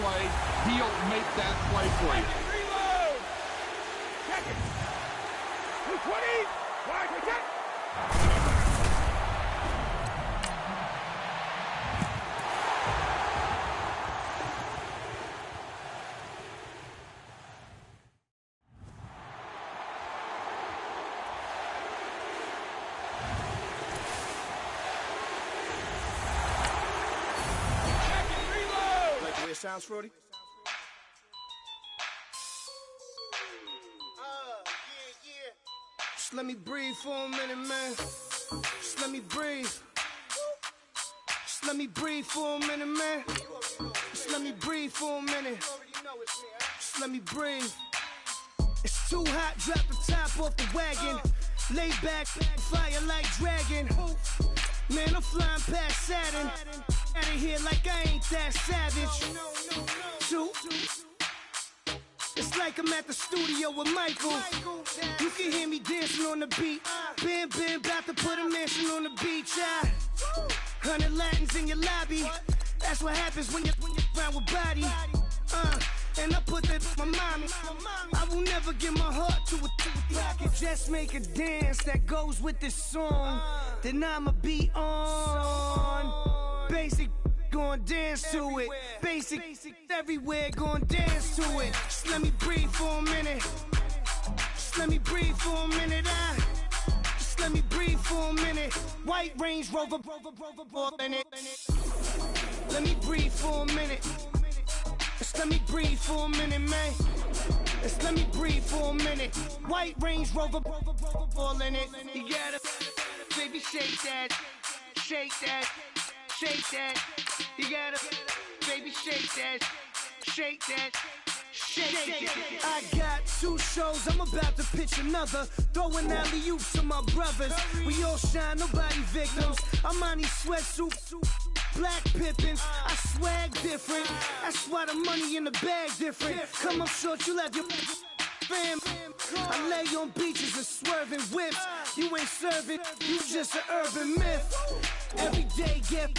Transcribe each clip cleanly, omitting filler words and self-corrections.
play, he'll make that play for you. Reload! Check it! 220! Wide to check! Sounds fruity. Just let me breathe for a minute, man. Just let me breathe. Just let me breathe for a minute, man. Just let me breathe for a minute. Just let me breathe. It's too hot, drop the top off the wagon. Lay back, fire like dragon. Man, I'm flying past Saturn. Out of here like I ain't that savage. Two. It's like I'm at the studio with Michael. You can hear me dancing on the beat. Bam, bam, about to put a mansion on the beach. 100 Latins in your lobby. That's what happens when you're around with body. And I put that in my mommy. I will never give my heart to a I can just make a dance that goes with this song. Then I'ma be on. Basic, gon' dance to it. Basic, everywhere, gon' dance to it. Just let me breathe for a minute. Just let me breathe for a minute. Just let me breathe for a minute. White Range Rover, in it. Let me breathe for a minute. Just let me breathe for a minute, man. Just let me breathe for a minute. White Range Rover, all in it. You gotta, baby, shake that, shake that, shake that. You gotta, baby, shake that, shake that. Shake it. I got 2 shows, I'm about to pitch another. Throwing alley-oops to my brothers. We all shine, nobody victims. I'm on these sweatsuits, black Pippins. I swag different. That's why the money in the bag different. Come up short, you left your fam. I lay on beaches and swerving whips. You ain't serving, you just an urban myth. Every day, get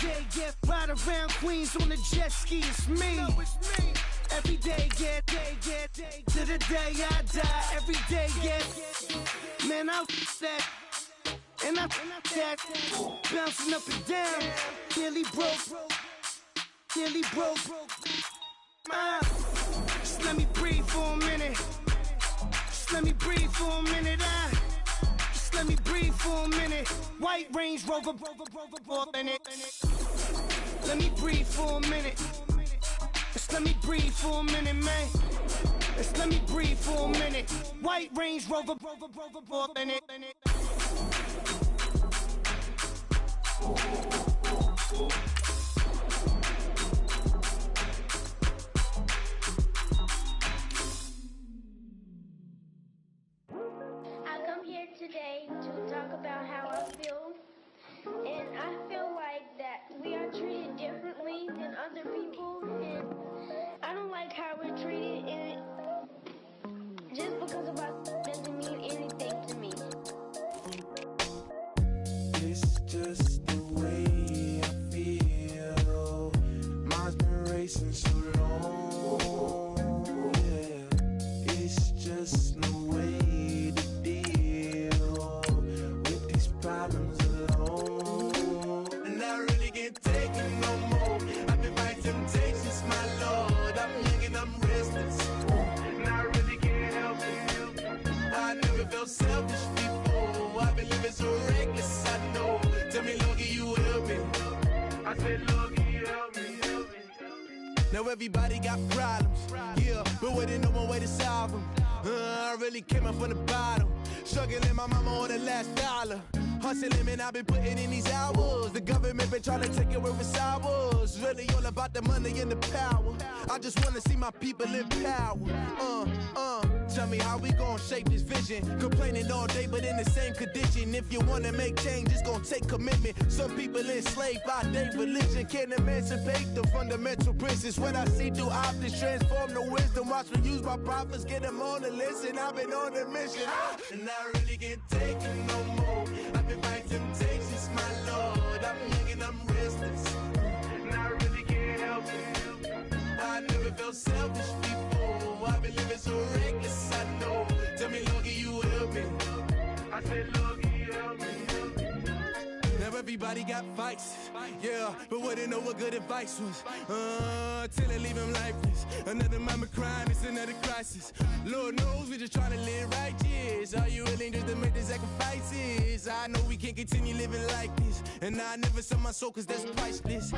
ride around Queens on the jet ski, it's me. Every day, get to the day I die. Every day, get man, I that and I that bouncing up and down. Nearly broke. Just let me breathe for a minute. Just let me breathe for a minute. Just let me breathe for a minute. White Range Rover, in it. Let me breathe for a minute. Just let me breathe for a minute, man. Just let me breathe for a minute. White Range Rover, in it. I come here today to talk about how I feel. And I feel like that we are treated differently than other people, and I don't like how we're treated, and just because of us doesn't mean anything to me. It's just the way I feel. Mine's been racing so long. Yeah, it's just no way to deal with these problems alone. And I really can't take it no more. I've been fighting temptations, my Lord. I'm young and I'm restless, and I really can't help it. I never felt selfish before. I've been living so reckless, I know. Tell me, Lord, can you help me? I said, Lord, can you help me? Now everybody got problems, yeah, but waiting no more way to solve them. I really came up from the bottom, struggling my mama on the last dollar. Hustling, man, I've been putting in these hours. The government been trying to take away what's ours. Really all about the money and the power. I just wanna see my people in power. Tell me how we gon' shape this vision. Complaining all day, but in the same condition. If you wanna make change, it's gon' take commitment. Some people enslaved by their religion can't emancipate the fundamental principles. What I see through optics transform the wisdom. Watch me use my prophets, get them on the listen. I've been on a mission, and I really can't take it no more. I've been fighting temptations, my Lord. I'm young and I'm restless, and I really can't help it. I never felt everybody got vices. Yeah, but wouldn't know what good advice was. Till they leave him lifeless. Another mama crying, it's another crisis. Lord knows we just trying to live righteous. Are you willing just to make the sacrifices? I know we can't continue living like this. And I never sell my soul cause that's priceless.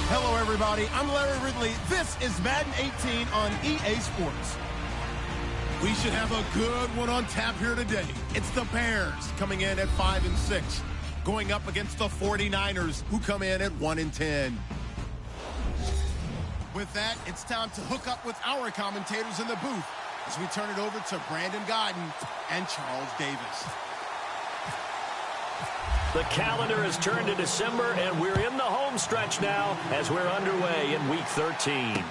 Hello, everybody. I'm Larry Ridley. This is Madden 18 on EA Sports. We should have a good one on tap here today. It's the Bears coming in at 5-6, going up against the 49ers, who come in at 1-10. With that, it's time to hook up with our commentators in the booth as we turn it over to Brandon Godden and Charles Davis. The calendar has turned to December, and we're in the home stretch now as we're underway in Week 13.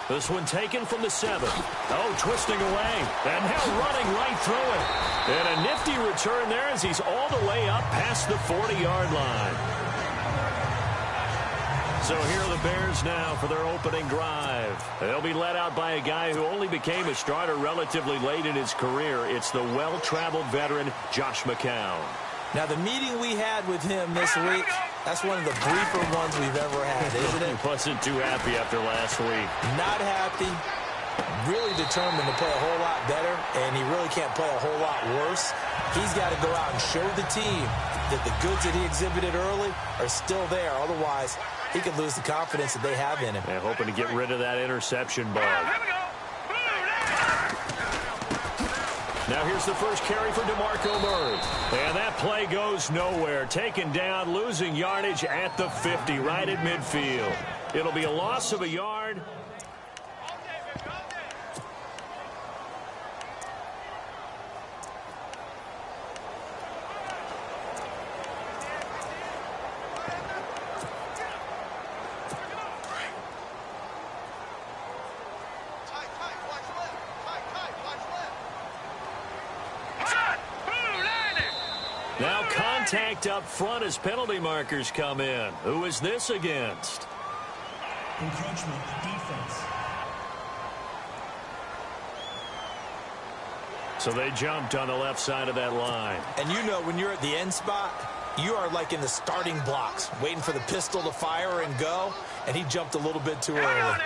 This one taken from the 7th. Oh, twisting away, and now running right through it. And a nifty return there as he's all the way up past the 40-yard line. So here are the Bears now for their opening drive. They'll be led out by a guy who only became a starter relatively late in his career. It's the well-traveled veteran, Josh McCown. Now, the meeting we had with him this week, that's one of the briefer ones we've ever had, isn't it? He wasn't too happy after last week. Not happy, really determined to play a whole lot better, and he really can't play a whole lot worse. He's got to go out and show the team that the goods that he exhibited early are still there. Otherwise, he could lose the confidence that they have in him. And hoping to get rid of that interception bug. Now here's the first carry for DeMarco Murray. And that play goes nowhere. Taken down, losing yardage at the 50, right at midfield. It'll be a loss of a yard. Now contact up front as penalty markers come in. Who is this against? Encroachment defense. So they jumped on the left side of that line. And you know when you're at the end spot, you are like in the starting blocks, waiting for the pistol to fire and go, and he jumped a little bit too early.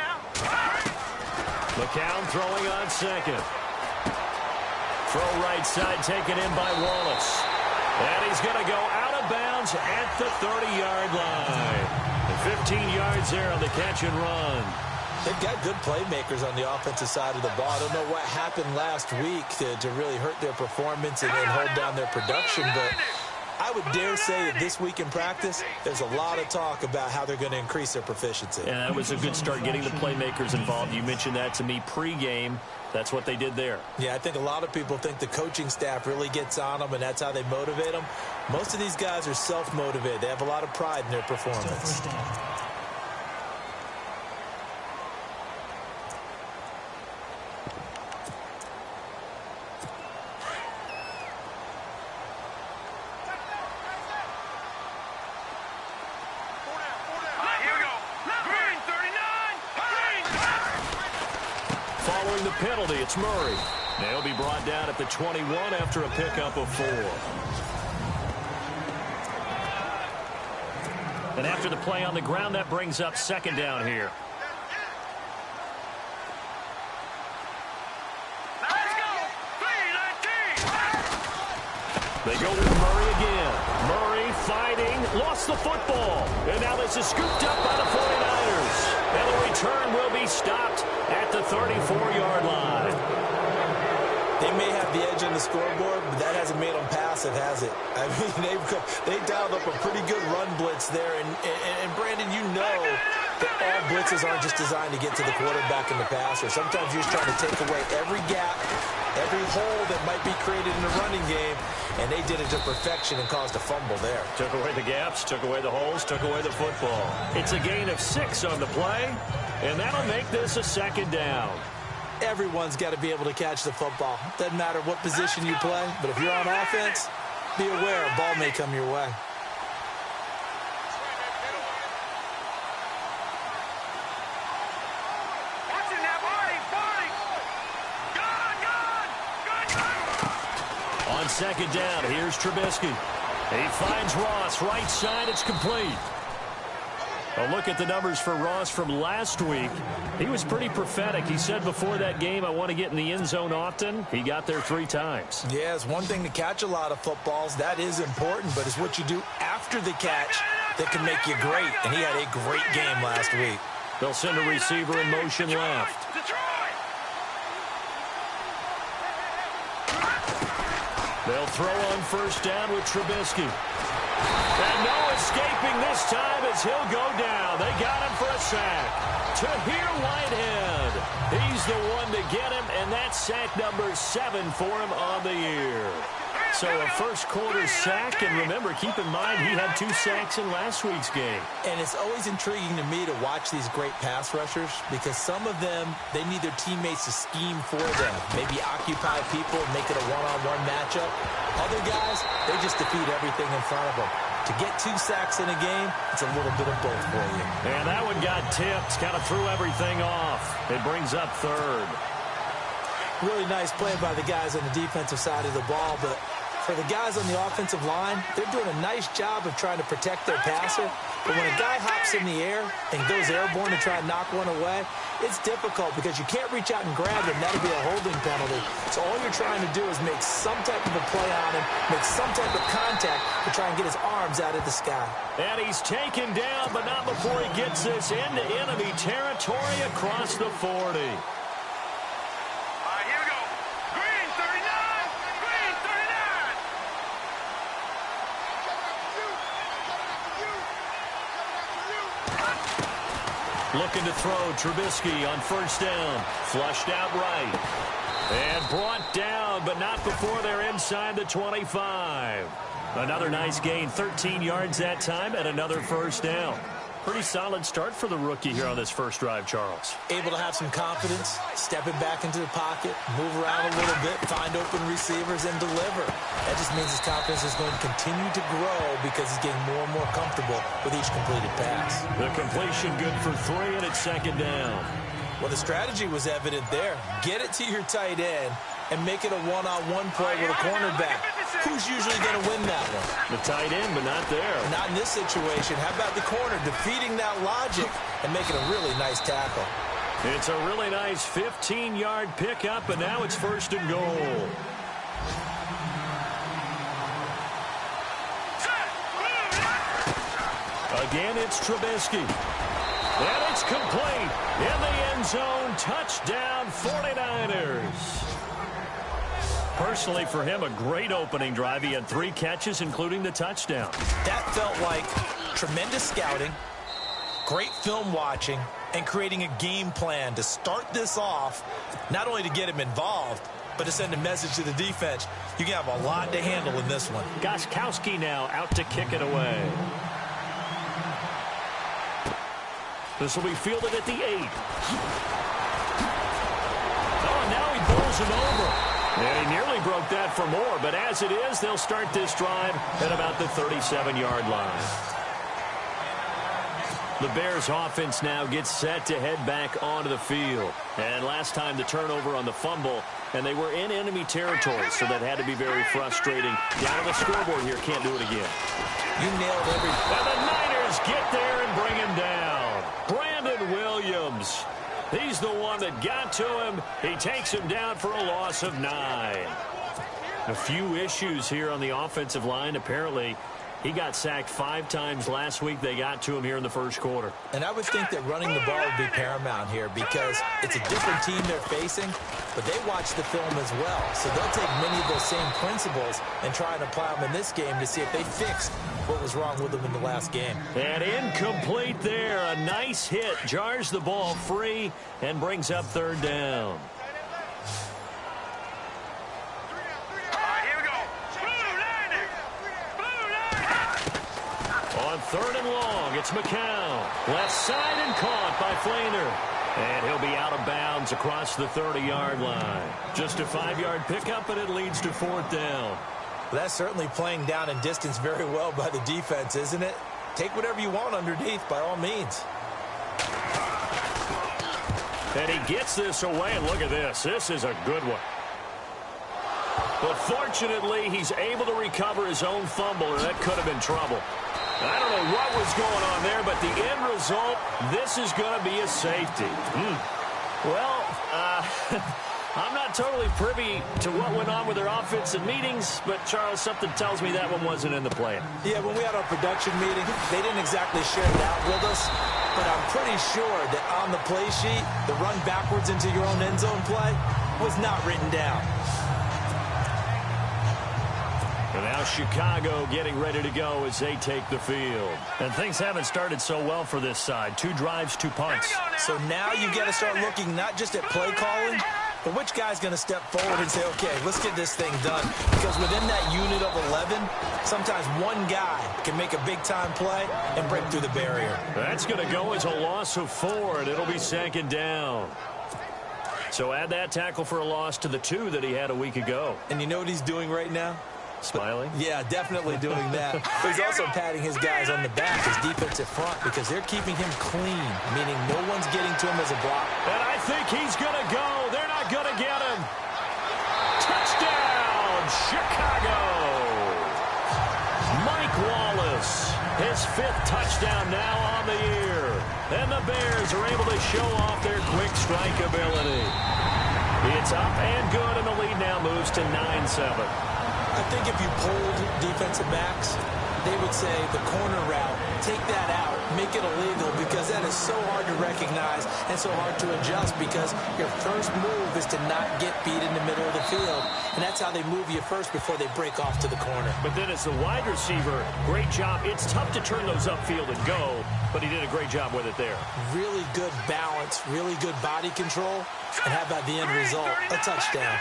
McCown throwing on second. Throw right side taken in by Wallace. And he's going to go out of bounds at the 30-yard line. And 15 yards there on the catch and run. They've got good playmakers on the offensive side of the ball. I don't know what happened last week to really hurt their performance and hold down their production, but I would dare say that this week in practice, there's a lot of talk about how they're going to increase their proficiency. And that was a good start getting the playmakers involved. You mentioned that to me pregame. That's what they did there. Yeah, I think a lot of people think the coaching staff really gets on them, and that's how they motivate them. Most of these guys are self-motivated. They have a lot of pride in their performance. Following the penalty, it's Murray. They'll be brought down at the 21 after a pickup of 4. And after the play on the ground, that brings up second down here. They go with Murray again. Murray fighting, lost the football. And now this is scooped up by the 49ers. And the return will be stopped at the 34-yard line. They may have the edge on the scoreboard, but that hasn't made them passive, has it? I mean, they dialed up a pretty good run blitz there. And Brandon, you know that all blitzes aren't just designed to get to the quarterback and the passer. Sometimes you're just trying to take away every gap, every hole that might be created in the running game, and they did it to perfection and caused a fumble there. Took away the gaps, took away the holes, took away the football. It's a gain of 6 on the play, and that'll make this a second down. Everyone's got to be able to catch the football. Doesn't matter what position you play, but if you're on offense, be aware a ball may come your way. On second down. Here's Trubisky. He finds Ross. Right side, it's complete. A look at the numbers for Ross from last week. He was pretty prophetic. He said before that game, I want to get in the end zone often. He got there 3 times. Yeah, it's one thing to catch a lot of footballs. That is important, but it's what you do after the catch that can make you great. And he had a great game last week. They'll send a receiver in motion left. They'll throw on first down with Trubisky. And no escaping this time as he'll go down. They got him for a sack. Tahir Whitehead. He's the one to get him, and that's sack number 7 for him on the year. So a first quarter sack, and remember, keep in mind, he had 2 sacks in last week's game. And it's always intriguing to me to watch these great pass rushers because some of them, they need their teammates to scheme for them. Maybe occupy people and make it a one-on-one matchup. Other guys, they just defeat everything in front of them. To get 2 sacks in a game, it's a little bit of both for you. And that one got tipped, kind of threw everything off. It brings up third. Really nice play by the guys on the defensive side of the ball, but for the guys on the offensive line, they're doing a nice job of trying to protect their passer. But when a guy hops in the air and goes airborne to try and knock one away, it's difficult because you can't reach out and grab him. That'll be a holding penalty. So all you're trying to do is make some type of a play on him, make some type of contact to try and get his arms out of the sky. And he's taken down, but not before he gets this into enemy territory across the 40. Looking to throw, Trubisky on first down. Flushed out right. And brought down, but not before they're inside the 25. Another nice gain, 13 yards that time, and another first down. Pretty solid start for the rookie here on this first drive, Charles. Able to have some confidence, stepping back into the pocket, move around a little bit, find open receivers, and deliver. That just means his confidence is going to continue to grow because he's getting more and more comfortable with each completed pass. The completion good for 3, and it's second down. Well, the strategy was evident there. Get it to your tight end and make it a one-on-one play with a cornerback. Who's usually going to win that one? The tight end, but not there. Not in this situation. How about the corner defeating that logic and making a really nice tackle? It's a really nice 15-yard pickup, and now it's first and goal. Again, it's Trubisky. And it's complete. In the end zone, touchdown 49ers. Personally, for him, a great opening drive. He had 3 catches, including the touchdown. That felt like tremendous scouting, great film watching, and creating a game plan to start this off, not only to get him involved, but to send a message to the defense. You can have a lot to handle in this one. Gostkowski now out to kick it away. This will be fielded at the 8. Oh, now he bowls him over. And he nearly broke that for more, but as it is, they'll start this drive at about the 37-yard line. The Bears offense now gets set to head back onto the field. And last time the turnover on the fumble, and they were in enemy territory, so that had to be very frustrating. Down on the scoreboard here, can't do it again. You nailed every... And the Niners get there and bring him down. Brandon Williams. He's the one that got to him. He takes him down for a loss of 9. A few issues here on the offensive line. Apparently, he got sacked 5 times last week. They got to him here in the first quarter. And I would think that running the ball would be paramount here because it's a different team they're facing, but they watch the film as well. So they'll take many of those same principles and try and apply them in this game to see if they fixed what was wrong with them in the last game. And incomplete there. A nice hit. Jars the ball free and brings up third down. On third and long, it's McCown. Left side and caught by Flainer. And he'll be out of bounds across the 30-yard line. Just a 5-yard pickup, and it leads to fourth down. Well, that's certainly playing down in distance very well by the defense, isn't it? Take whatever you want underneath, by all means. And he gets this away, and look at this. This is a good one. But fortunately, he's able to recover his own fumble, or that could have been trouble. I don't know what was going on there, but the end result, this is going to be a safety. Well, I'm not totally privy to what went on with their offensive meetings, but, Charles, something tells me that one wasn't in the plan. Yeah, when we had our production meeting, they didn't exactly share it out with us, but I'm pretty sure that on the play sheet, the run backwards into your own end zone play was not written down. And now Chicago getting ready to go as they take the field. And things haven't started so well for this side. 2 drives, 2 punts. So now you got to start looking not just at play calling, but which guy's going to step forward and say, okay, let's get this thing done. Because within that unit of 11, sometimes one guy can make a big-time play and break through the barrier. That's going to go as a loss of 4, and it'll be 2nd down. So add that tackle for a loss to the 2 that he had a week ago. And you know what he's doing right now? Smiling? Yeah, definitely doing that. But he's also patting his guys on the back, his defensive front, because they're keeping him clean, meaning no one's getting to him as a block. And I think he's going to go. They're not going to get him. Touchdown, Chicago. Mike Wallace, his 5th touchdown now on the year. And the Bears are able to show off their quick strike ability. It's up and good, and the lead now moves to 9-7. I think if you polled defensive backs, they would say the corner route, take that out, make it illegal, because that is so hard to recognize and so hard to adjust, because your first move is to not get beat in the middle of the field, and that's how they move you first before they break off to the corner. But then as the wide receiver, great job. It's tough to turn those upfield and go, but he did a great job with it there. Really good balance, really good body control, and how about the end result? A touchdown.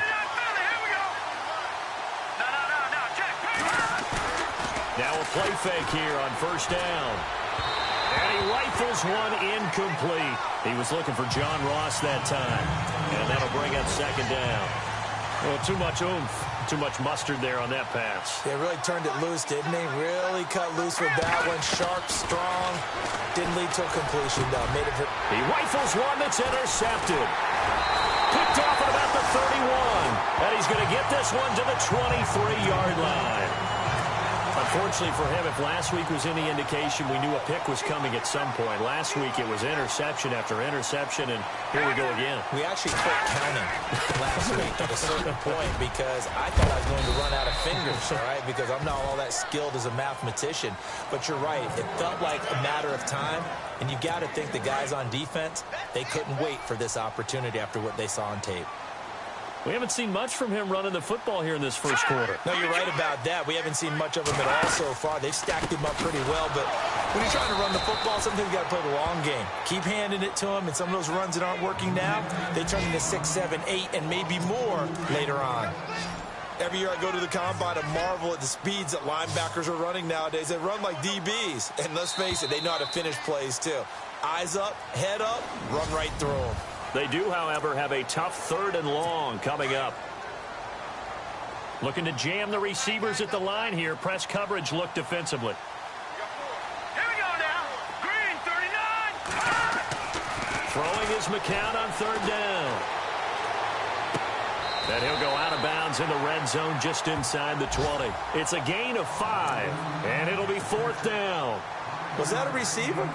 Now a play fake here on 1st down. And he rifles one incomplete. He was looking for John Ross that time. And that'll bring up 2nd down. Well, too much oomph, too much mustard there on that pass. They really turned it loose, didn't they? Really cut loose with that one. Sharp, strong. Didn't lead to a completion, though. Made it. He rifles one that's intercepted. Picked off at about the 31. And he's going to get this one to the 23-yard line. Unfortunately for him, if last week was any indication, we knew a pick was coming at some point. Last week it was interception after interception, and here we go again. We actually quit counting last week at a certain point because I thought I was going to run out of fingers, all right, because I'm not all that skilled as a mathematician. But you're right. It felt like a matter of time, and you got to think the guys on defense, they couldn't wait for this opportunity after what they saw on tape. We haven't seen much from him running the football here in this first quarter. No, you're right about that. We haven't seen much of him at all so far. They've stacked him up pretty well, but when you're trying to run the football, sometimes you got to play the long game. Keep handing it to him, and some of those runs that aren't working now, they turn into 6, 7, 8, and maybe more later on. Every year I go to the combine and marvel at the speeds that linebackers are running nowadays. They run like DBs, and let's face it, they know how to finish plays too. Eyes up, head up, run right through them. They do, however, have a tough 3rd and long coming up. Looking to jam the receivers at the line here. Press coverage look defensively. Here we go now. Green, 39. Throwing is McCown on 3rd down. And he'll go out of bounds in the red zone just inside the 20. It's a gain of 5, and it'll be 4th down. Was that a receiver?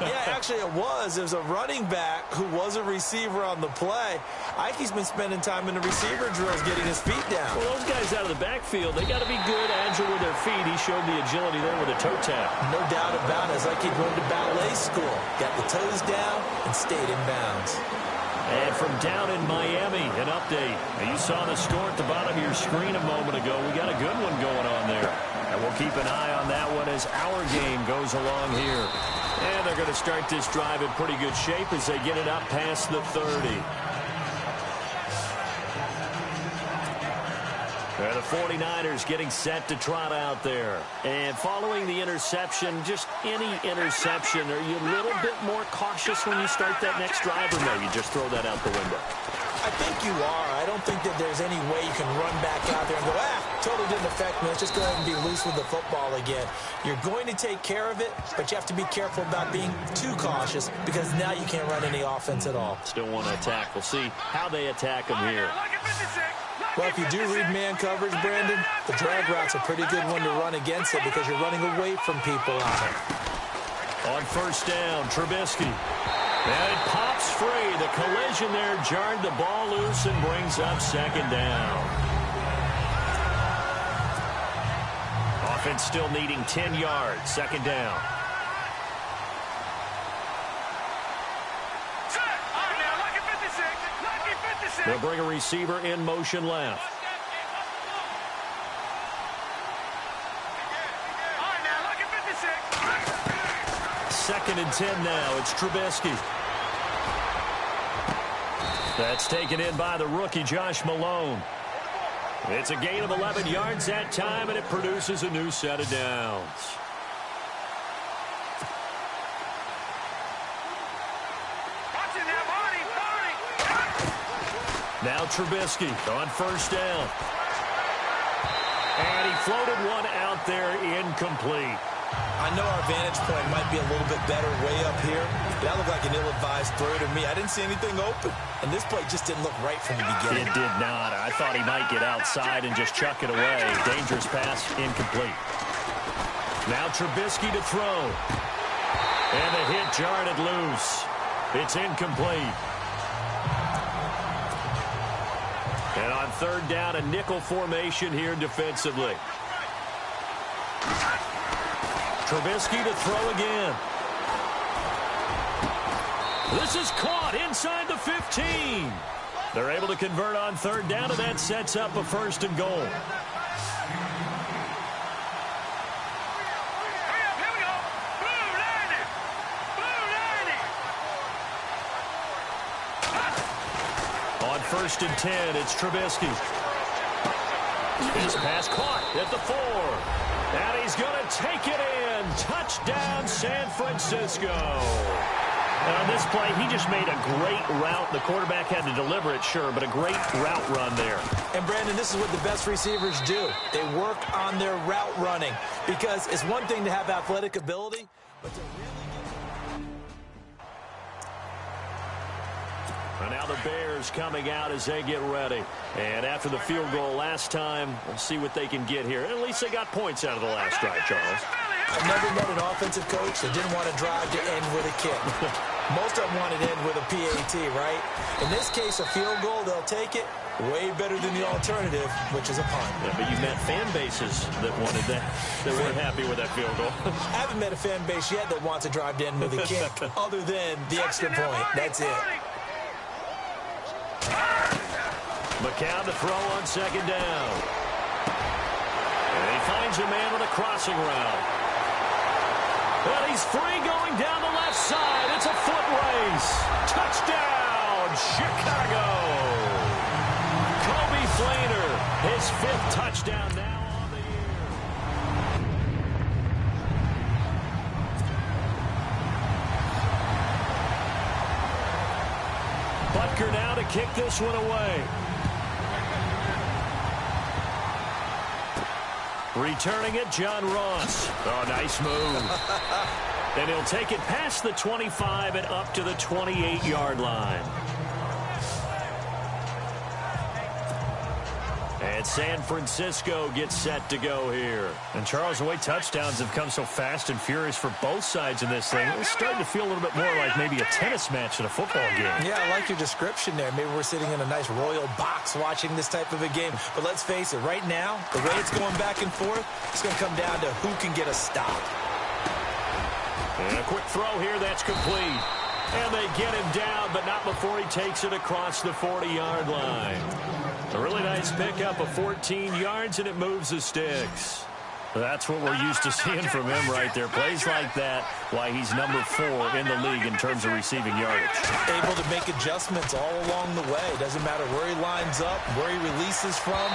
Yeah, actually it was. There's a running back who was a receiver on the play. Ike's been spending time in the receiver drills getting his feet down. Well, those guys out of the backfield, they got to be good, agile with their feet. He showed the agility there with a toe tap. No doubt about it. It's like he'd gone to ballet school. Got the toes down and stayed in bounds. And from down in Miami, an update. Now, you saw the score at the bottom of your screen a moment ago. We got a good one going on there. And we'll keep an eye on that one as our game goes along here. And they're going to start this drive in pretty good shape as they get it up past the 30. And the 49ers getting set to trot out there. And following the interception, just any interception, are you a little bit more cautious when you start that next drive, or no, you just throw that out the window? I think you are. I don't think that there's any way you can run back out there and go, totally didn't affect me. Let's just go ahead and be loose with the football again. You're going to take care of it, but you have to be careful about being too cautious because now you can't run any offense at all. Still want to attack. We'll see how they attack them here. Like a 56. Well, if you do read man coverage, Brandon, the drag route's a pretty good one to run against it because you're running away from people on it. On first down, Trubisky. And it pops free. The collision there jarred the ball loose and brings up second down. Offense still needing 10 yards. Second down. They'll bring a receiver in motion left. Second and 10 now. It's Trubisky. That's taken in by the rookie, Josh Malone. It's a gain of 11 yards that time, and it produces a new set of downs. Now Trubisky on first down. And he floated one out there incomplete. I know our vantage point might be a little bit better way up here. That looked like an ill-advised throw to me. I didn't see anything open. And this play just didn't look right from the beginning. It did not. I thought he might get outside and just chuck it away. Dangerous pass, incomplete. Now Trubisky to throw. And the hit jarred it loose. It's incomplete. And on third down, a nickel formation here defensively. Trubisky to throw again. This is caught inside the 15. They're able to convert on third down, and that sets up a first and goal. On first and 10, it's Trubisky. His pass caught at the 4. And he's going to take it in. Touchdown, San Francisco. On this play, he just made a great route. The quarterback had to deliver it, sure, but a great route run there. And, Brandon, this is what the best receivers do. They work on their route running because it's one thing to have athletic ability, but to really And now the Bears coming out as they get ready. And after the field goal last time, we'll see what they can get here. At least they got points out of the last drive, Charles. I've never met an offensive coach that didn't want to drive to end with a kick. Most of them want to end with a PAT, right? In this case, a field goal, they'll take it. Way better than the alternative, which is a punt. Yeah, but you've met fan bases that wanted that, that weren't happy with that field goal. I haven't met a fan base yet that wants to drive to end with a kick other than the extra point. That's it. McCown to throw on second down. And he finds a man with a crossing route. And he's free going down the left side. It's a foot race. Touchdown, Chicago. Kobe Fleener, his 5th touchdown now on the year. Butker now to kick this one away. Returning it, John Ross. Oh, nice move. And he'll take it past the 25 and up to the 28-yard line. And San Francisco gets set to go here. And, Charles, the way touchdowns have come so fast and furious for both sides in this thing, it's starting to feel a little bit more like maybe a tennis match in a football game. Yeah, I like your description there. Maybe we're sitting in a nice royal box watching this type of a game. But let's face it, right now, the way it's going back and forth, it's going to come down to who can get a stop. And a quick throw here, that's complete. And they get him down, but not before he takes it across the 40-yard line. A really nice pickup of 14 yards, and it moves the sticks. That's what we're used to seeing from him right there. Plays like that, why he's number 4 in the league in terms of receiving yardage. Able to make adjustments all along the way. Doesn't matter where he lines up, where he releases from.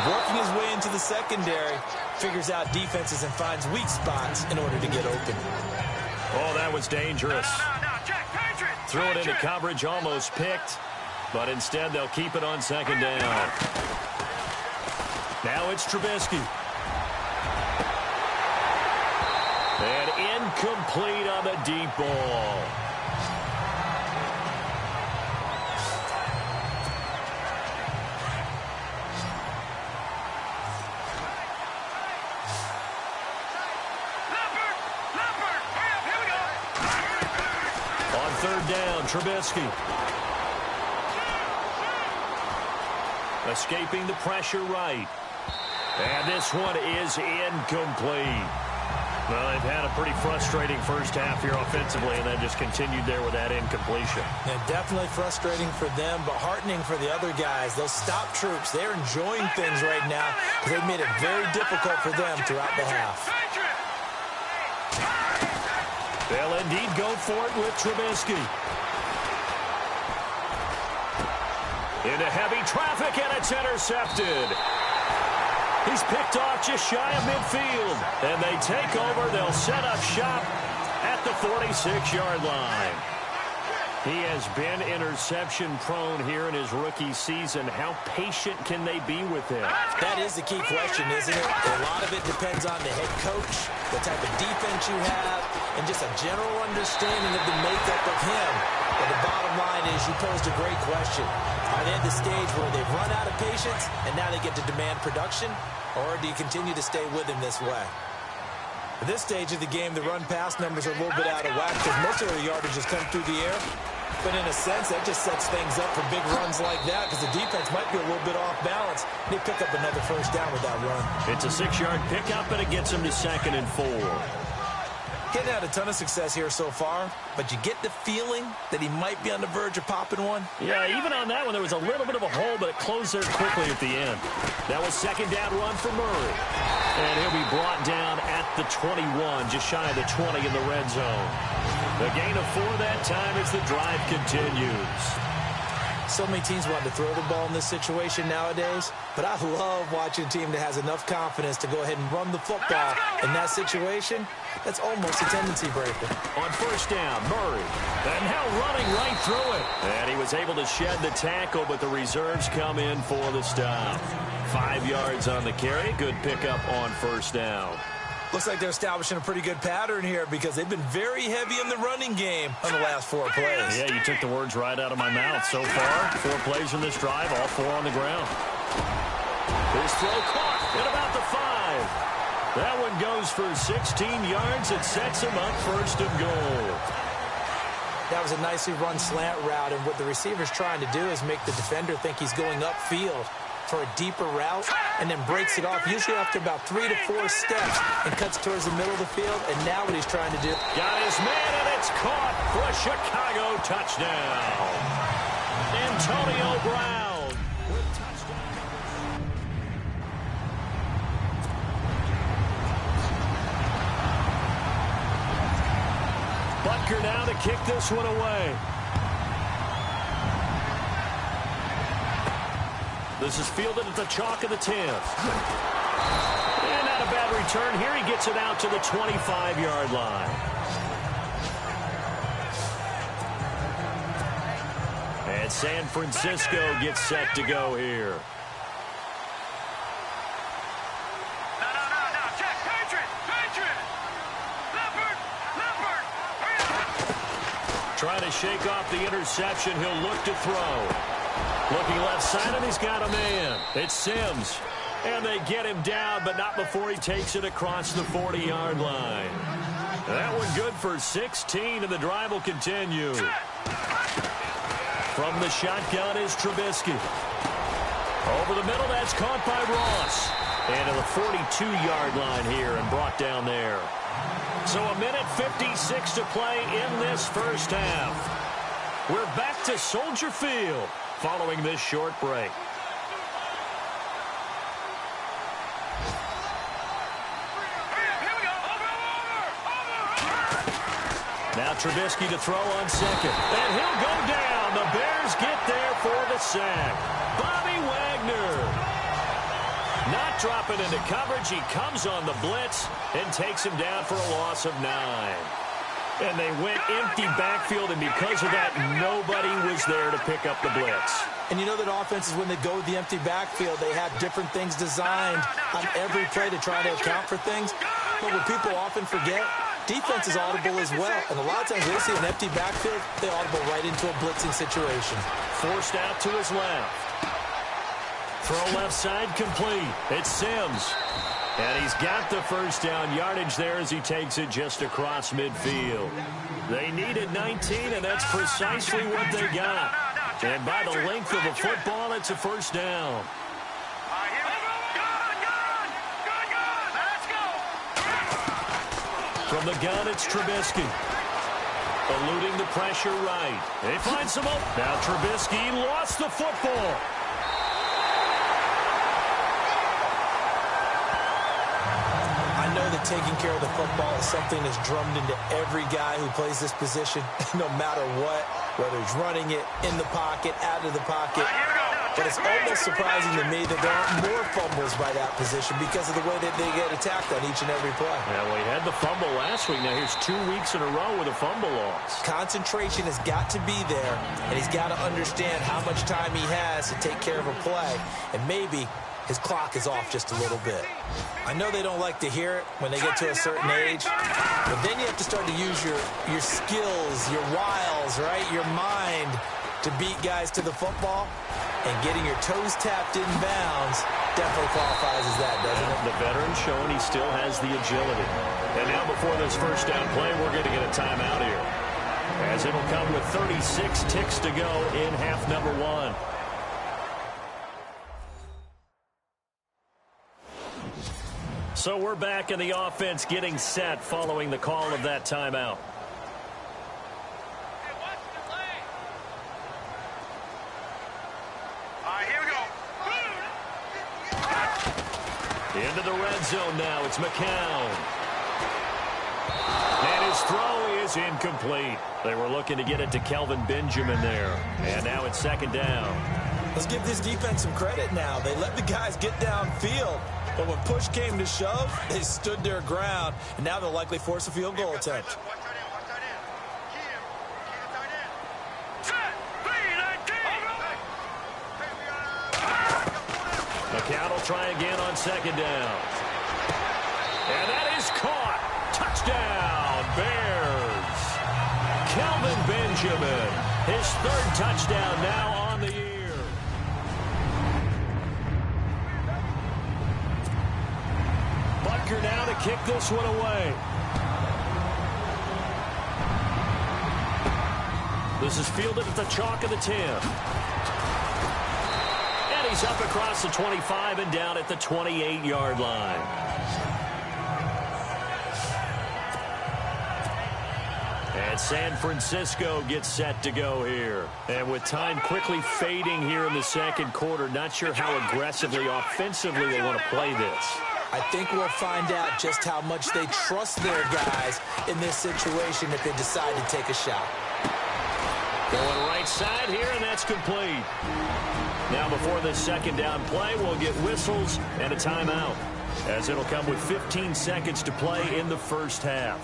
Working his way into the secondary, figures out defenses and finds weak spots in order to get open. Oh, that was dangerous. Threw it into coverage, almost picked. But instead, they'll keep it on second down. Now it's Trubisky. And incomplete on the deep ball. third down. Trubisky. Escaping the pressure right. And this one is incomplete. Well, they've had a pretty frustrating first half here offensively, and then just continued there with that incompletion. Yeah, definitely frustrating for them, but heartening for the other guys. Those stop troops, they're enjoying things right now because they've made it very difficult for them throughout the half. They'll indeed go for it with Trubisky. Into heavy traffic, and it's intercepted. He's picked off just shy of midfield. And they take over. They'll set up shop at the 46-yard line. He has been interception-prone here in his rookie season. How patient can they be with him? That is the key question, isn't it? A lot of it depends on the head coach, the type of defense you have, and just a general understanding of the makeup of him. But the bottom line is you posed a great question. Are they at the stage where they've run out of patience and now they get to demand production? Or do you continue to stay with him this way? At this stage of the game, the run-pass numbers are a little bit out of whack because most of their yardage has come through the air. But in a sense, that just sets things up for big runs like that because the defense might be a little bit off balance. They pick up another first down with that run. It's a 6-yard pickup, and it gets him to 2nd and 4. Getting had a ton of success here so far, but you get the feeling that he might be on the verge of popping one. Yeah, even on that one, there was a little bit of a hole, but it closed there quickly at the end. That was 2nd down run for Murray. And he'll be brought down at the 21, just shy of the 20 in the red zone. The gain of 4 that time as the drive continues. So many teams want to throw the ball in this situation nowadays, but I love watching a team that has enough confidence to go ahead and run the football in that situation. That's almost a tendency breaker. On first down, Murray. And now running right through it. And he was able to shed the tackle, but the reserves come in for the stop. 5 yards on the carry. Good pickup on first down. Looks like they're establishing a pretty good pattern here because they've been very heavy in the running game on the last 4 plays. Yeah, you took the words right out of my mouth. So far, 4 plays in this drive, all 4 on the ground. His throw caught at about the 5. That one goes for 16 yards. It sets him up 1st and goal. That was a nicely run slant route, and what the receiver's trying to do is make the defender think he's going upfield for a deeper route, and then breaks it off, usually after about 3 to 4 steps, and cuts towards the middle of the field, and now what he's trying to do. Got his man, and it's caught for a Chicago touchdown. Antonio Brown. Butker now to kick this one away. This is fielded at the chalk of the 10th. And not a bad return here. He gets it out to the 25-yard line. And San Francisco gets set to go here. Trying to shake off the interception. He'll look to throw. Looking left side, and he's got a man. It's Sims. And they get him down, but not before he takes it across the 40-yard line. That one good for 16, and the drive will continue. From the shotgun is Trubisky. Over the middle, that's caught by Ross. And to the 42-yard line here and brought down there. So a minute 56 to play in this first half. We're back to Soldier Field following this short break. Now Trubisky to throw on second. And he'll go down. The Bears get there for the sack. Bobby Wagner. Not dropping into coverage. He comes on the blitz and takes him down for a loss of 9. And they went empty backfield, and because of that, nobody was there to pick up the blitz. And you know that offenses, when they go with the empty backfield, they have different things designed on every play to try to account for things. But what people often forget, defense is audible as well. And a lot of times they see an empty backfield, they audible right into a blitzing situation. Forced out to his left. Throw left side complete. It's Sims. And he's got the first down yardage there as he takes it just across midfield. They needed 19, and that's precisely what they got. And by the length of a football, it's a first down. From the gun, it's Trubisky. Eluding the pressure right. They find some open. Now Trubisky lost the football. I know that taking care of the football is something that's drummed into every guy who plays this position, no matter what, whether he's running it, in the pocket, out of the pocket. But it's almost surprising to me that there aren't more fumbles by that position because of the way that they get attacked on each and every play. Yeah, well, he had the fumble last week. Now here's 2 weeks in a row with a fumble loss. Concentration has got to be there, and he's got to understand how much time he has to take care of a play, and maybe his clock is off just a little bit. I know they don't like to hear it when they get to a certain age, but then you have to start to use your skills, your wiles, right, your mind to beat guys to the football. And getting your toes tapped in bounds definitely qualifies as that, doesn't it? The veteran showing he still has the agility. And now before this first down play, we're going to get a timeout here, as it'll come with 36 ticks to go in half number 1. So we're back in the offense getting set following the call of that timeout. Into the red zone now. It's McCown. And his throw is incomplete. They were looking to get it to Kelvin Benjamin there. And now it's second down. Let's give this defense some credit now. They let the guys get downfield. But when push came to shove, they stood their ground. And now they'll likely force a field goal attempt. McCown will try again on second down. And that is caught. Touchdown, Bears. Kelvin Benjamin, his 3rd touchdown now on the year. Butker now to kick this one away. This is fielded at the chalk of the 10. He's up across the 25 and down at the 28-yard line. And San Francisco gets set to go here. And with time quickly fading here in the second quarter, not sure how aggressively, offensively they want to play this. I think we'll find out just how much they trust their guys in this situation if they decide to take a shot. Going right side here, and that's complete. Now before this second down play, we'll get whistles and a timeout, as it'll come with 15 seconds to play in the first half.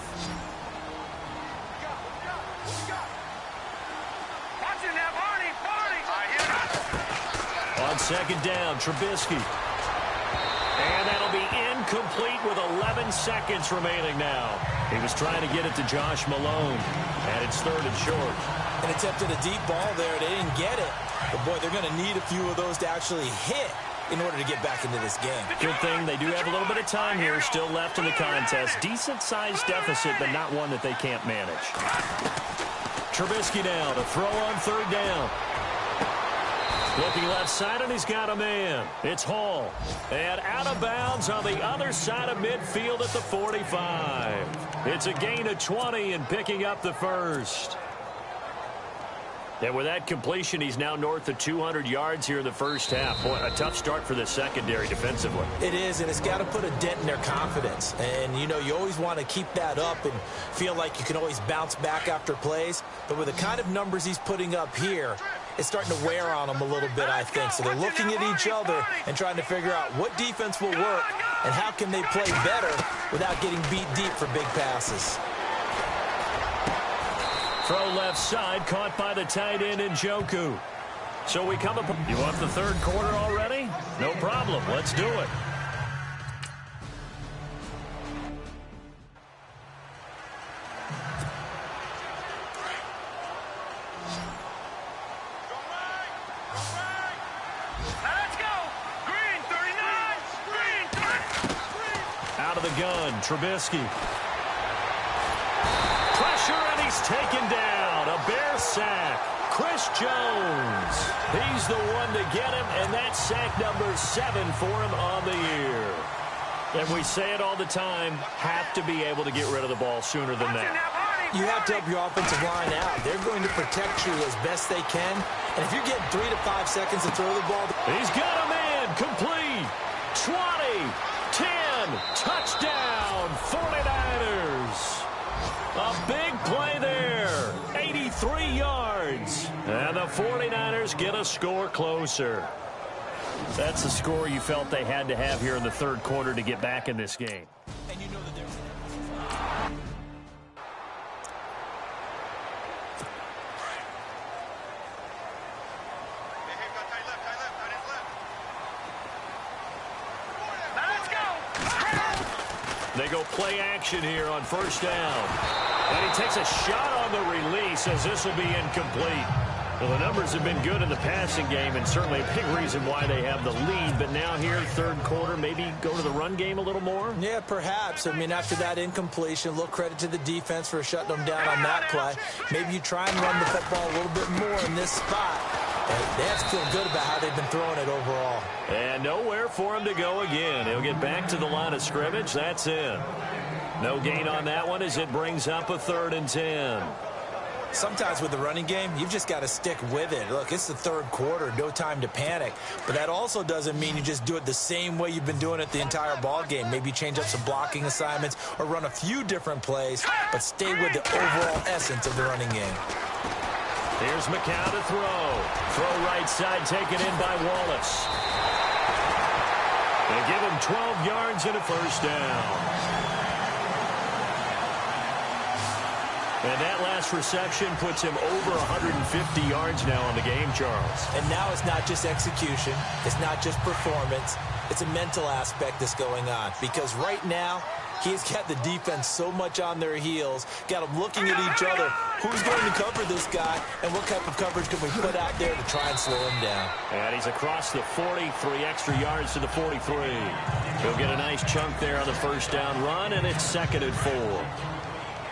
On second down, Trubisky. And that'll be incomplete with 11 seconds remaining now. He was trying to get it to Josh Malone, and it's 3rd and short. And attempted a deep ball there. They didn't get it. But, boy, they're going to need a few of those to actually hit in order to get back into this game. Good thing they do have a little bit of time here still left in the contest. Decent-sized deficit, but not one that they can't manage. Trubisky now to throw on 3rd down. Looking left side, and he's got a man. It's Hall. And out of bounds on the other side of midfield at the 45. It's a gain of 20 and picking up the first. And with that completion, he's now north of 200 yards here in the first half. Boy, a tough start for the secondary defensively. It is, and it's got to put a dent in their confidence. And, you know, you always want to keep that up and feel like you can always bounce back after plays. But with the kind of numbers he's putting up here, it's starting to wear on them a little bit, I think. So they're looking at each other and trying to figure out what defense will work and how can they play better without getting beat deep for big passes. Throw left side, caught by the tight end Njoku. So we come up. You want the 3rd quarter already? No problem. Let's do it. Let's go. Green 39. Green 39. gun. Trubisky. Pressure, and he's taken down. A Bear sack. Chris Jones. He's the one to get him, and that's sack number 7 for him on the year. And we say it all the time, have to be able to get rid of the ball sooner than that. You have to help your offensive line out. They're going to protect you as best they can. And if you're getting 3 to 5 seconds to throw the ball. He's got a man. Complete. 20. 10. Touchdown. 49ers. A big play there. 83 yards. And the 49ers get a score closer. That's the score you felt they had to have here in the third quarter to get back in this game. And you know that They go play action here on first down. And he takes a shot on the release as this will be incomplete. Well, the numbers have been good in the passing game and certainly a big reason why they have the lead. But now here, third quarter, maybe go to the run game a little more? Yeah, perhaps. I mean, after that incompletion, a little credit to the defense for shutting them down on that play. Maybe you try and run the football a little bit more in this spot. They have to feel good about how they've been throwing it overall. And nowhere for him to go again. He'll get back to the line of scrimmage. That's it. No gain on that one as it brings up a 3rd and 10. Sometimes with the running game, you've just got to stick with it. Look, it's the third quarter, no time to panic. But that also doesn't mean you just do it the same way you've been doing it the entire ball game. Maybe change up some blocking assignments or run a few different plays, but stay with the overall essence of the running game. Here's McCown to throw. Throw right side, taken in by Wallace. They give him 12 yards and a first down. And that last reception puts him over 150 yards now on the game, Charles. And now it's not just execution. It's not just performance. It's a mental aspect that's going on. Because right now, he's got the defense so much on their heels, got them looking at each other. Who's going to cover this guy, and what type of coverage can we put out there to try and slow him down? And he's across the 40, 3 extra yards to the 43. He'll get a nice chunk there on the first down run, and it's 2nd and 4.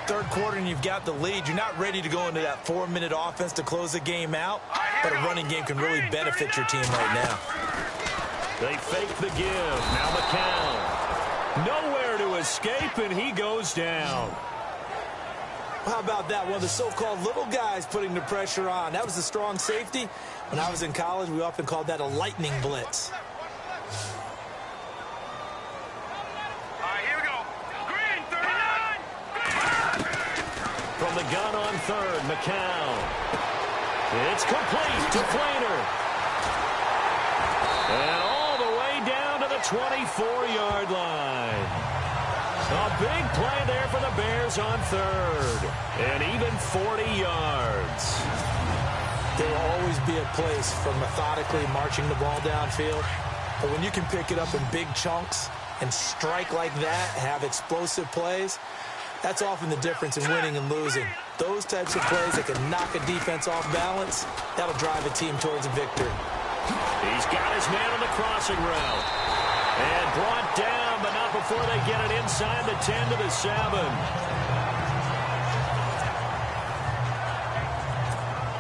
Third quarter and you've got the lead. You're not ready to go into that 4-minute offense to close the game out, but a running game can really benefit your team right now. They fake the give. Now McCown. Nowhere to escape, and he goes down. How about that? One of the so-called little guys putting the pressure on. That was the strong safety. When I was in college, we often called that a lightning blitz. From the gun on 3rd, McCown. It's complete to Flainer. And all the way down to the 24-yard line. A big play there for the Bears on 3rd. And even 40 yards. There will always be a place for methodically marching the ball downfield. But when you can pick it up in big chunks and strike like that, have explosive plays, that's often the difference in winning and losing. Those types of plays that can knock a defense off balance, that'll drive a team towards a victory. He's got his man on the crossing route. And brought down, but not before they get it inside the 10 to the 7.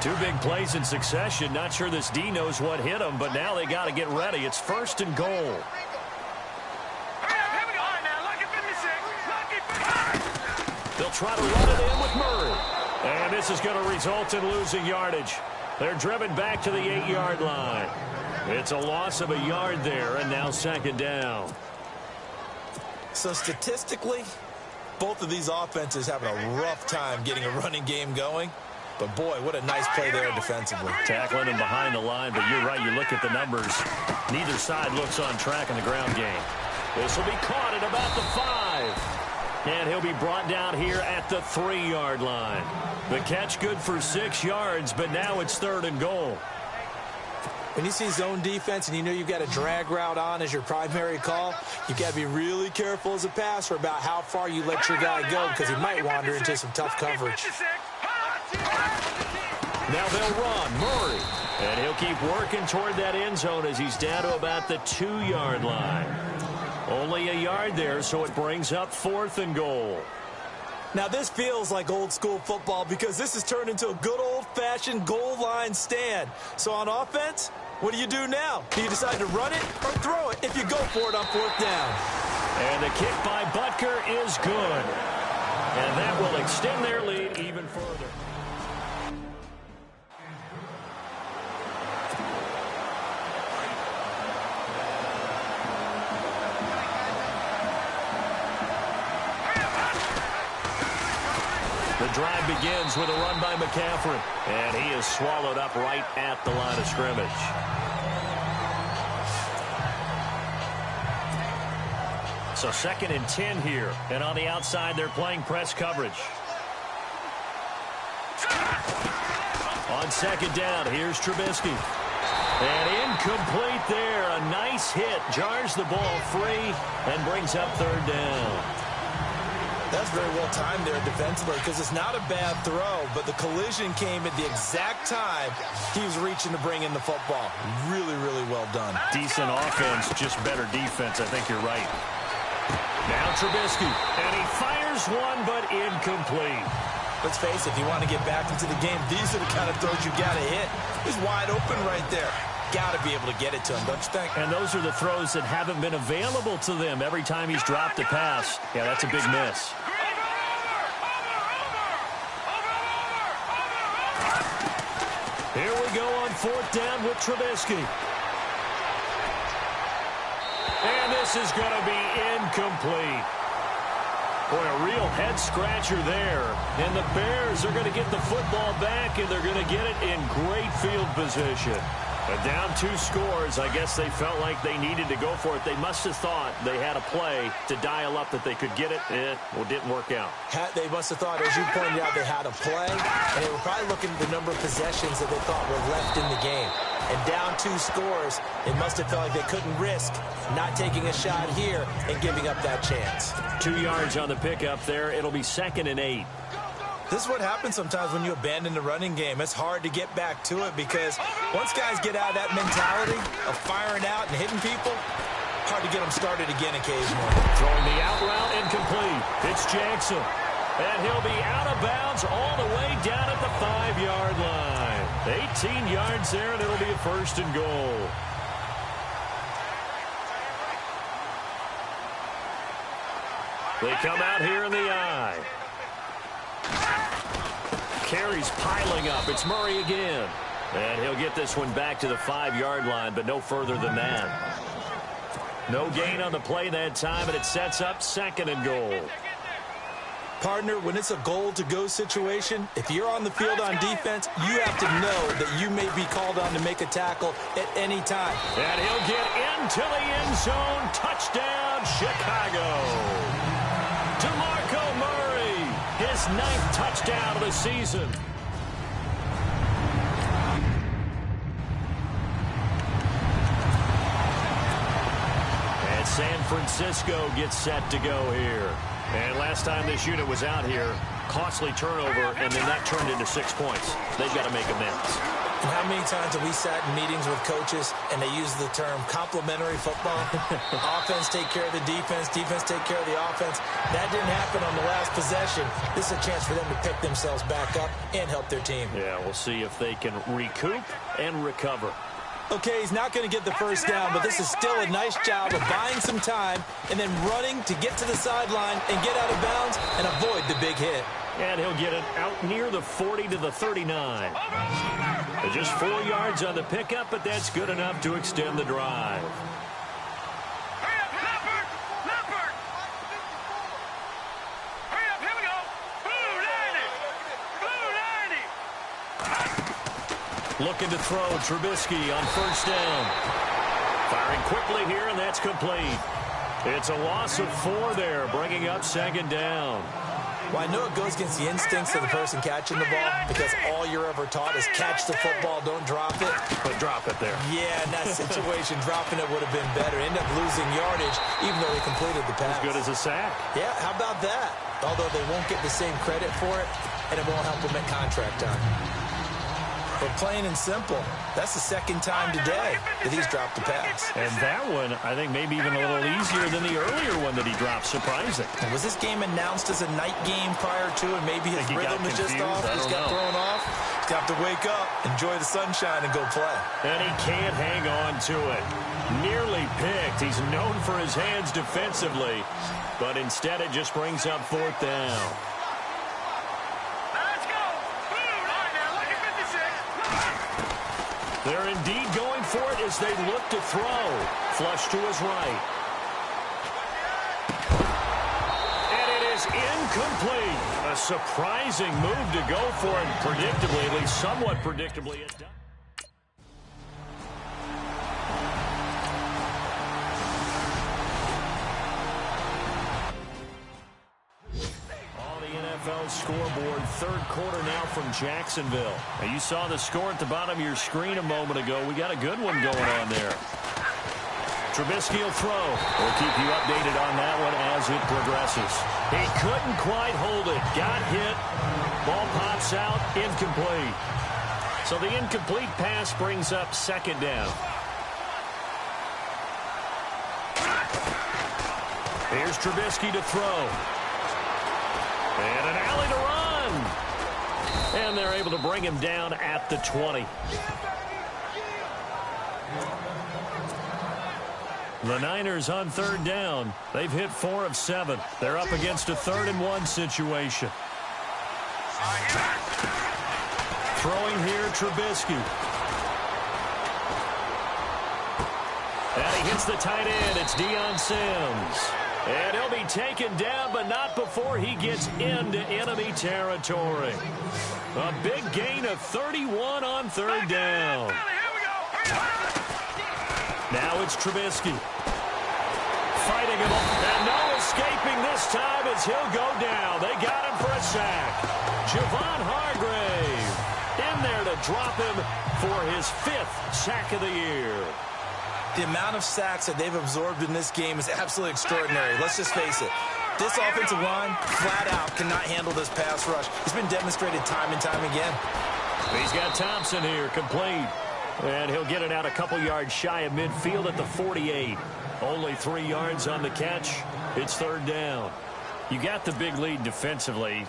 2 big plays in succession. Not sure this D knows what hit him, but now they got to get ready. It's 1st and goal. They'll try to run it in with Murray. And this is going to result in losing yardage. They're driven back to the 8-yard line. It's a loss of a yard there, and now 2nd down. So statistically, both of these offenses having a rough time getting a running game going. But, boy, what a nice play there defensively. Tackling him behind the line, but you're right. You look at the numbers. Neither side looks on track in the ground game. This will be caught at about the 5. And he'll be brought down here at the 3-yard line. The catch good for 6 yards, but now it's 3rd and goal. When you see zone defense and you know you've got a drag route on as your primary call, you've got to be really careful as a passer about how far you let your guy go because he might wander into some tough coverage. Now they'll run. Murray. And he'll keep working toward that end zone as he's down to about the 2-yard line. Only a yard there, so it brings up 4th and goal. Now, this feels like old-school football because this has turned into a good old-fashioned goal line stand. So on offense, what do you do now? Do you decide to run it or throw it if you go for it on 4th down? And the kick by Butker is good. And that will extend their lead even further. The drive begins with a run by McCaffrey, and he is swallowed up right at the line of scrimmage. So 2nd and 10 here, and on the outside they're playing press coverage. On 2nd down, here's Trubisky. And incomplete there. A nice hit, jars the ball free, and brings up 3rd down. That's very well timed there defensively because it's not a bad throw, but the collision came at the exact time he was reaching to bring in the football. Really, really well done. Decent offense, just better defense. I think you're right. Now Trubisky, and he fires one, but incomplete. Let's face it, if you want to get back into the game, these are the kind of throws you got to hit. He's wide open right there. Got to be able to get it to him, don't you think? And those are the throws that haven't been available to them every time he's dropped a pass. Yeah, that's a big miss. Here we go on 4th down with Trubisky. And this is going to be incomplete. Boy, a real head-scratcher there. And the Bears are going to get the football back, and they're going to get it in great field position. But down 2 scores, I guess they felt like they needed to go for it. They must have thought they had a play to dial up that they could get it. It didn't work out. They must have thought, as you pointed out, they had a play, and they were probably looking at the number of possessions that they thought were left in the game. And down 2 scores, it must have felt like they couldn't risk not taking a shot here and giving up that chance. 2 yards on the pickup there. It'll be 2nd and 8. This is what happens sometimes when you abandon the running game. It's hard to get back to it because once guys get out of that mentality of firing out and hitting people, hard to get them started again occasionally. Throwing the out route incomplete. It's Jackson. And he'll be out of bounds all the way down at the 5-yard line. 18 yards there, and it'll be a 1st and goal. They come out here in the eye. Carries piling up. It's Murray again. And he'll get this one back to the 5-yard line, but no further than that. No gain on the play that time, and it sets up 2nd and goal. Partner, when it's a goal-to-go situation, if you're on the field on defense, you have to know that you may be called on to make a tackle at any time. And he'll get into the end zone. Touchdown, Chicago. DeMarco Murray, his 9th touchdown of the season. And San Francisco gets set to go here. And last time this unit was out here, costly turnover, and then that turned into 6 points. They've got to make amends. And how many times have we sat in meetings with coaches and they use the term complementary football? Offense take care of the defense, defense take care of the offense. That didn't happen on the last possession. This is a chance for them to pick themselves back up and help their team. Yeah, we'll see if they can recoup and recover. Okay, he's not going to get the first down, but this is still a nice job of buying some time and then running to get to the sideline and get out of bounds and avoid the big hit. And he'll get it out near the 40 to the 39. Just 4 yards on the pickup, but that's good enough to extend the drive. Hurry up, Leopard! Leopard! Hurry up, here we go! Blue 90! Blue 90! Looking to throw, Trubisky on first down. Firing quickly here, and that's complete. It's a loss of 4 there, bringing up 2nd down. Well, I know it goes against the instincts of the person catching the ball because all you're ever taught is catch the football, don't drop it. But drop it there. Yeah, in that situation, dropping it would have been better. End up losing yardage, even though they completed the pass. As good as a sack. Yeah, how about that? Although they won't get the same credit for it, and it won't help them at contract time. But plain and simple, that's the second time today that he's dropped a pass. And that one, I think, maybe even a little easier than the earlier one that he dropped. Surprising. And was this game announced as a night game prior to, and maybe his rhythm is just off? Just got thrown off. He's got to wake up, enjoy the sunshine, and go play. And he can't hang on to it. Nearly picked. He's known for his hands defensively, but instead it just brings up fourth down. They're indeed going for it as they look to throw. Flush to his right. And it is incomplete. A surprising move to go for it predictably, at least somewhat predictably. It does. Scoreboard, third quarter now from Jacksonville. Now you saw the score at the bottom of your screen a moment ago. We got a good one going on there. Trubisky will throw. We'll keep you updated on that one as it progresses. He couldn't quite hold it. Got hit. Ball pops out. Incomplete. So the incomplete pass brings up second down. Here's Trubisky to throw. And an alley to run. And they're able to bring him down at the 20. The Niners on third down. They've hit 4 of 7. They're up against a 3rd-and-1 situation. Throwing here, Trubisky. And he hits the tight end. It's Deion Sims. And he'll be taken down, but not before he gets into enemy territory. A big gain of 31 on third down. Now it's Trubisky. Fighting him, and no escaping this time as he'll go down. They got him for a sack. Javon Hargrave in there to drop him for his 5th sack of the year. The amount of sacks that they've absorbed in this game is absolutely extraordinary. Let's just face it. This offensive line, flat out, cannot handle this pass rush. It's been demonstrated time and time again. He's got Thompson here, complete. And he'll get it out a couple yards shy of midfield at the 48. Only 3 yards on the catch. It's third down. You got the big lead defensively.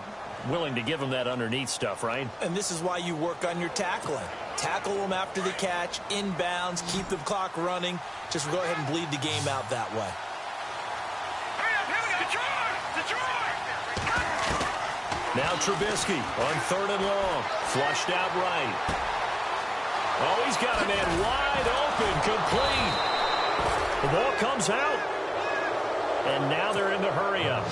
Willing to give him that underneath stuff, right? And this is why you work on your tackling. Tackle them after the catch, inbounds, keep the clock running. Just go ahead and bleed the game out that way. Now Trubisky on 3rd and long. Flushed out right. Oh, he's got a man wide open, complete. The ball comes out. And now they're in the hurry-up.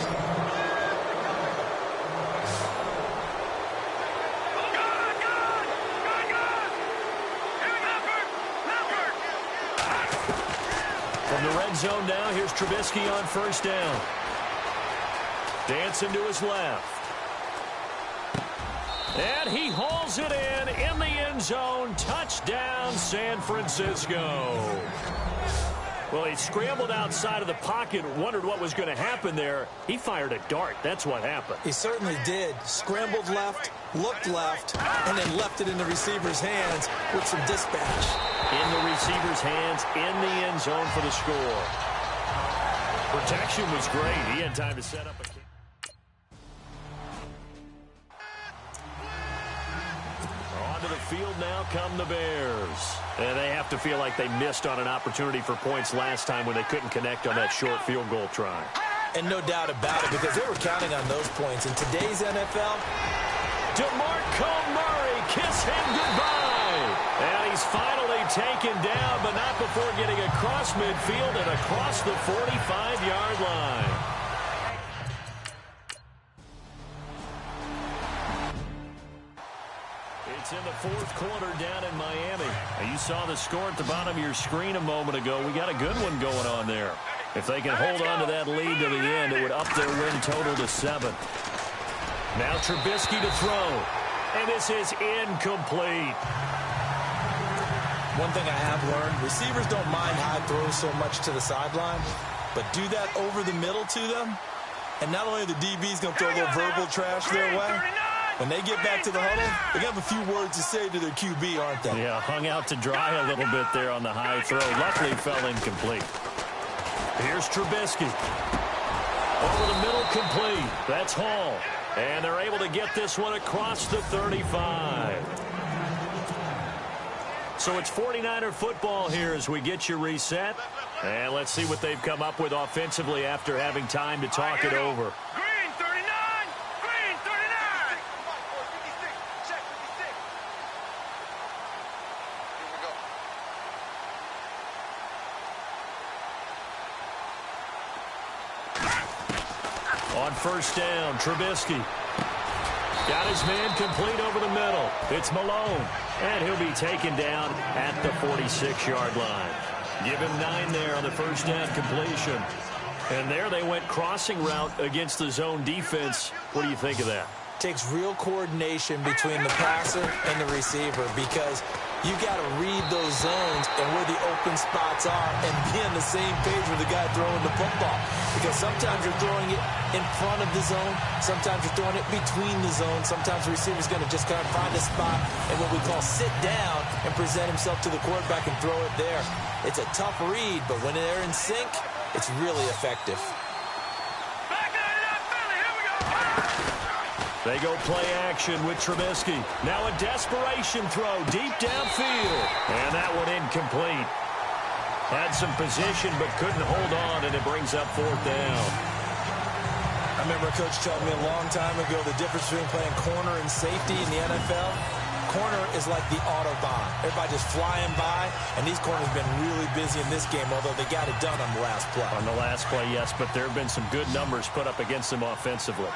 From the red zone now, here's Trubisky on first down. Dancing to his left. And he hauls it in the end zone. Touchdown, San Francisco. Well, he scrambled outside of the pocket, wondered what was going to happen there. He fired a dart. That's what happened. He certainly did. Scrambled left, looked left, and then left it in the receiver's hands with some dispatch. In the receiver's hands, in the end zone for the score. Protection was great. He had time to set up a kick. Onto the field now come the Bears. And they have to feel like they missed on an opportunity for points last time when they couldn't connect on that short field goal try. And no doubt about it, because they were counting on those points. In today's NFL, DeMarco Murray, kiss him goodbye. And he's finally taken down, but not before getting across midfield and across the 45-yard line. It's in the fourth quarter down in Miami. Now, you saw the score at the bottom of your screen a moment ago. We got a good one going on there. If they can hold on to that lead to the end, it would up their win total to 7. Now Trubisky to throw. And this is incomplete. One thing I have learned, receivers don't mind high throws so much to the sideline, but do that over the middle to them, and not only are the DBs going to throw a little verbal trash their way, When they get back to the huddle, they have a few words to say to their QB, aren't they? Yeah, hung out to dry a little bit there on the high throw. Luckily fell incomplete. Here's Trubisky. Over the middle, complete. That's Hall. And they're able to get this one across the 35. So it's 49er football here as we get you reset. And let's see what they've come up with offensively after having time to talk it over. Green 39! Green 39! On first down, Trubisky. Got his man complete over the middle. It's Malone. And he'll be taken down at the 46-yard line. Give him 9 there on the first down completion. And there they went crossing route against the zone defense. What do you think of that? Takes real coordination between the passer and the receiver because you got to read those zones and where the open spots are and be on the same page with the guy throwing the football. Because sometimes you're throwing it in front of the zone. Sometimes you're throwing it between the zones. Sometimes the receiver's going to just kind of find a spot and what we call sit down and present himself to the quarterback and throw it there. It's a tough read, but when they're in sync, it's really effective. They go play action with Trubisky. Now a desperation throw deep downfield. And that one incomplete. Had some position but couldn't hold on, and it brings up 4th down. I remember a coach telling me a long time ago the difference between playing corner and safety in the NFL. Corner is like the Autobahn. Everybody just flying by, and these corners have been really busy in this game, although they got it done on the last play. On the last play, yes, but there have been some good numbers put up against them offensively.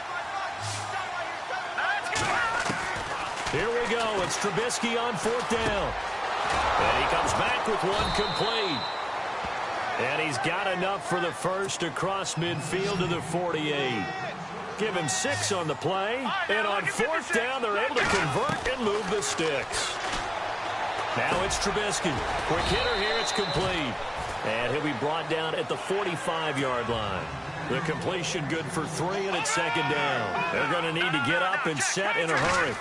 Here we go. It's Trubisky on 4th down. And he comes back with one complete. And he's got enough for the first across midfield to the 48. Give him 6 on the play. And on 4th down, they're able to convert and move the sticks. Now it's Trubisky. Quick hitter here. It's complete. And he'll be brought down at the 45-yard line. The completion good for 3, and it's 2nd down. They're going to need to get up and set in a hurry.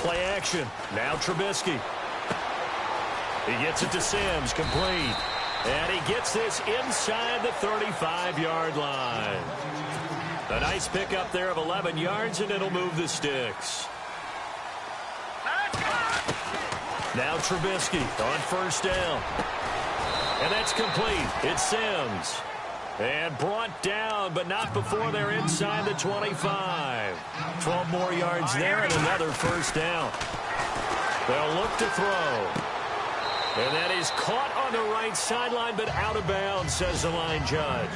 Play action. Now Trubisky. He gets it to Sims. Complete. And he gets this inside the 35-yard line. A nice pickup there of 11 yards, and it'll move the sticks. Now Trubisky on first down. And that's complete. It's Sims. And brought down, but not before they're inside the 25. 12 more yards there and another first down. They'll look to throw. And that is caught on the right sideline, but out of bounds, says the line judge.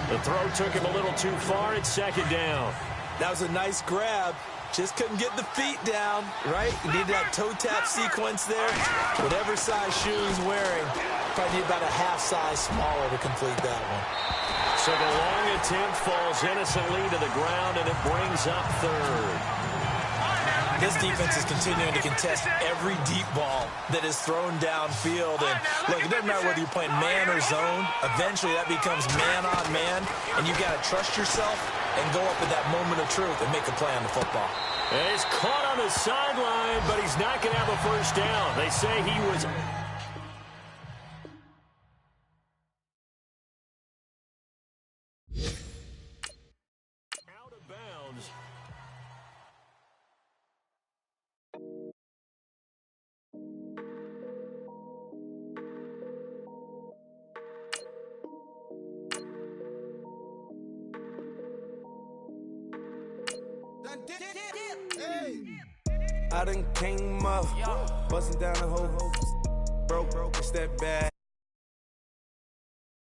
The throw took him a little too far. It's 2nd down. That was a nice grab. Just couldn't get the feet down, right? You need that toe tap sequence there. Whatever size shoe he's wearing, probably need about a half size smaller to complete that one. So the long attempt falls innocently to the ground, and it brings up 3rd. This defense is continuing to contest every deep ball that is thrown downfield. And look, it doesn't matter whether you're playing man or zone. Eventually, that becomes man on man, and you got to trust yourself and go up at that moment of truth and make a play on the football. And he's caught on the sideline, but he's not going to have a first down. They say he was... out of bounds. I done came up, busting down the whole broke, it's that bad.